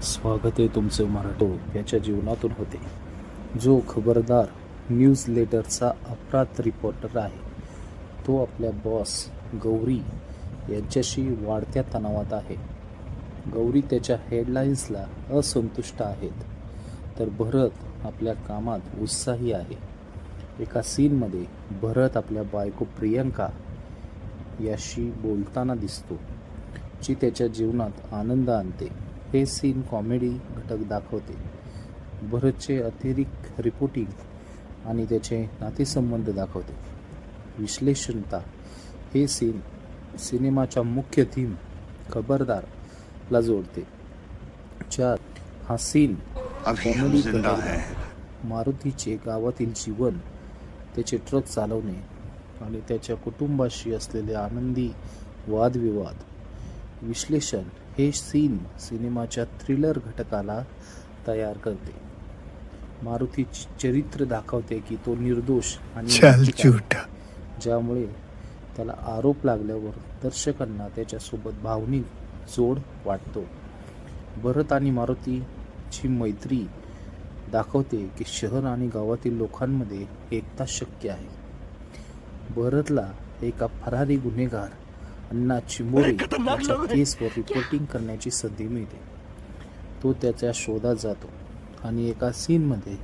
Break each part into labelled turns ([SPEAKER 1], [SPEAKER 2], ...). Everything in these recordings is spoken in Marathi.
[SPEAKER 1] स्वागत आहे तुमचं मराठो याच्या जीवनातून होते, जो खबरदार न्यूज लेटरचा अपराध रिपोर्टर आहे. तो आपल्या बॉस गौरी यांच्याशी वाढत्या तणावात आहे. गौरी त्याच्या हेडलाईन्सला असंतुष्ट आहेत, तर भरत आपल्या कामात उत्साही आहे. एका सीनमध्ये भरत आपल्या बायको प्रियंका याशी बोलताना दिसतो, जी त्याच्या जीवनात आनंद आणते. हे सीन कॉमेडी घटक दाखवते. भरतचे अतिरिक्त रिपोर्टिंग आणि त्याचे नातेसंबंध दाखवते. विश्लेषणता हे सीन सिनेमाच्या मुख्य थीम खबरदार ला जोडते. ज्यात हा सीन कॉमेडी आहे. मारुतीचे गावातील जीवन, त्याचे ट्रक चालवणे आणि त्याच्या कुटुंबाशी असलेले आनंदी वादविवाद. विश्लेषण हे सीन सिनेमाच्या थ्रिलर घटकाला तयार करते. मारुतीचे चरित्र दाखवते की तो निर्दोष आणि ज्यामुळे त्याला आरोप लागल्यावर दर्शकांना त्याच्यासोबत भावनिक जोड वाटतो. भरत आणि मारुतीची मैत्री दाखवते की शहर आणि गावातील लोकांमध्ये एकता शक्य आहे. भरतला एका फरारी गुन्हेगार अण्णा चिंबोरे याच्या केसवर रिपोर्टिंग करण्याची संधी मिळते. तो त्याच्या शोधात जातो आणि एका सीनमध्ये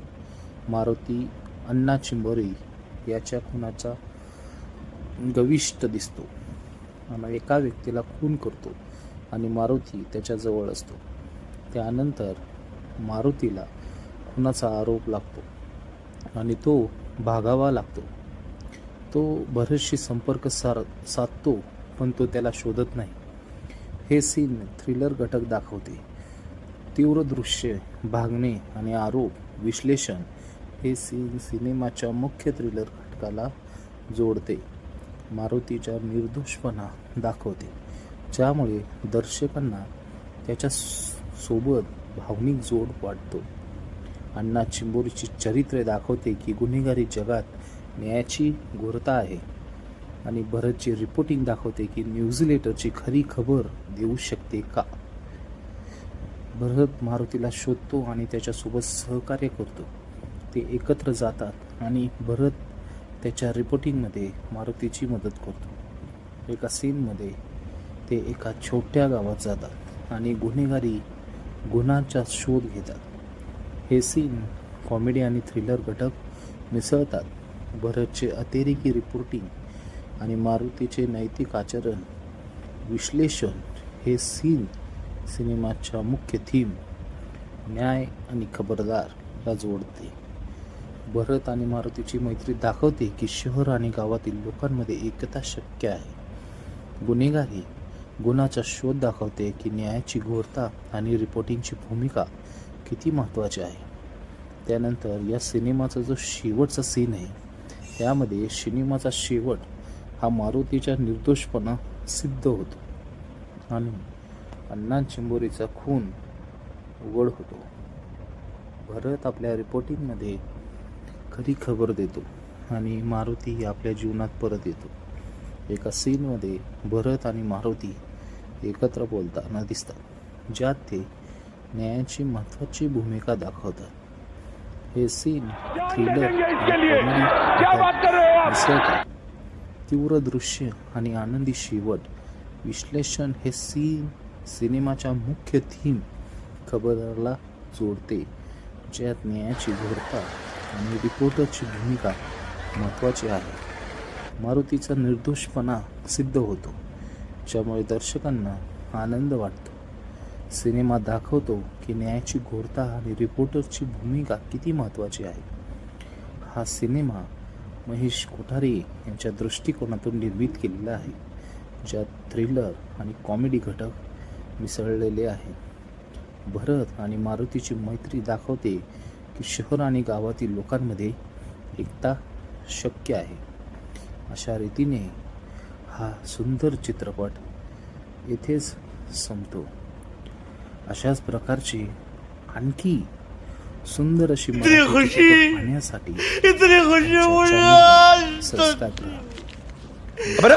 [SPEAKER 1] मारुती अण्णा चिंबोरे याच्या खुनाचा गविष्ट दिसतो आणि एका व्यक्तीला खून करतो आणि मारुती त्याच्याजवळ असतो. त्यानंतर मारुतीला खुनाचा आरोप लागतो आणि तो भागावा लागतो. तो भरतशी संपर्क साधतो, पण तो त्याला शोधत नाही. हे सीन थ्रिलर घटक दाखवते. तीव्र दृश्य, भागणे आणि आरोप. विश्लेषण हे सीन सिनेमाच्या मुख्य थ्रिलर घटकाला जोडते. मारुतीचा निर्दोषपणा दाखवते, ज्यामुळे दर्शकांना त्याच्या सोबत भावनिक जोड वाटतो. अण्णा चिंबोरीची चरित्रे दाखवते की गुन्हेगारी जगात न्यायाची घोरता आहे. आणि भरतची रिपोर्टिंग दाखवते की न्यूज लेटरची खरी खबर देऊ शकते का. भरत मारुतीला शोधतो आणि त्याच्यासोबत सहकार्य करतो. ते एकत्र जातात आणि भरत त्याच्या रिपोर्टिंगमध्ये मारुतीची मदत करतो. एका सीनमध्ये ते एका छोट्या गावात जातात आणि गुन्हेगारी गुन्ह्याचा शोध घेतात. हे सीन कॉमेडी आणि थ्रिलर घटक मिसळतात. भरतचे अतिरेकी रिपोर्टिंग आणि मारुतीचे नैतिक आचरण. विश्लेषण हे सीन सिनेमाच्या मुख्य थीम न्याय आणि खबरदार ला जोडते. भरत आणि मारुतीची मैत्री दाखवते की शहर आणि गावातील लोकांमध्ये एकता शक्य आहे. गुन्हेगारी गुन्ह्याचा शोध दाखवते की न्यायाची घोरता आणि रिपोर्टिंगची भूमिका किती महत्त्वाची आहे. त्यानंतर या सिनेमाचा जो शेवटचा सीन आहे, त्यामध्ये सिनेमाचा शेवट हा मारुतीचा निर्दोषपणा सिद्ध होतो आणि अण्णा चिंबोरीचा खून उघड होतो. भरत आपल्या रिपोर्टिंगमध्ये खरी खबर देतो आणि मारुती आपल्या जीवनात परत येतो. एका सीनमध्ये भरत आणि मारुती एकत्र बोलताना दिसतात, ज्यात ते न्यायाची महत्त्वाची भूमिका दाखवतात. हे सीन थ्रिलर आणि कॉमेडी मिसळतात. तीव्र दृश्य आणि आनंदी शेवट. विश्लेषण हे सीन सिनेमाच्या मुख्य थीम खबरदारला जोडते, ज्यात न्यायाची घोरता आणि रिपोर्टरची भूमिका महत्त्वाची आहे. मारुतीचा निर्दोषपणा सिद्ध होतो, ज्यामुळे दर्शकांना आनंद वाटतो. सिनेमा दाखवतो की न्यायाची घोरता आणि रिपोर्टरची भूमिका किती महत्त्वाची आहे. हा सिनेमा महेश कोठारे यांच्या दृष्टिकोनातून निर्मित केलेला आहे, ज्यात थ्रिलर आणि कॉमेडी घटक मिसळलेले आहे. भरत आणि मारुतीची मैत्री दाखवते की शहर आणि गावातील लोकांमध्ये एकता शक्य आहे. अशा रीतीने हा सुंदर चित्रपट येथेच संपतो. अशाच प्रकारची आणखी सुंदर अशी पाहण्यासाठी सबस्क्राईब करा.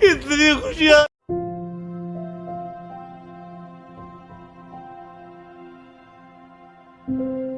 [SPEAKER 2] इतनी खुशियाँ
[SPEAKER 1] आहे.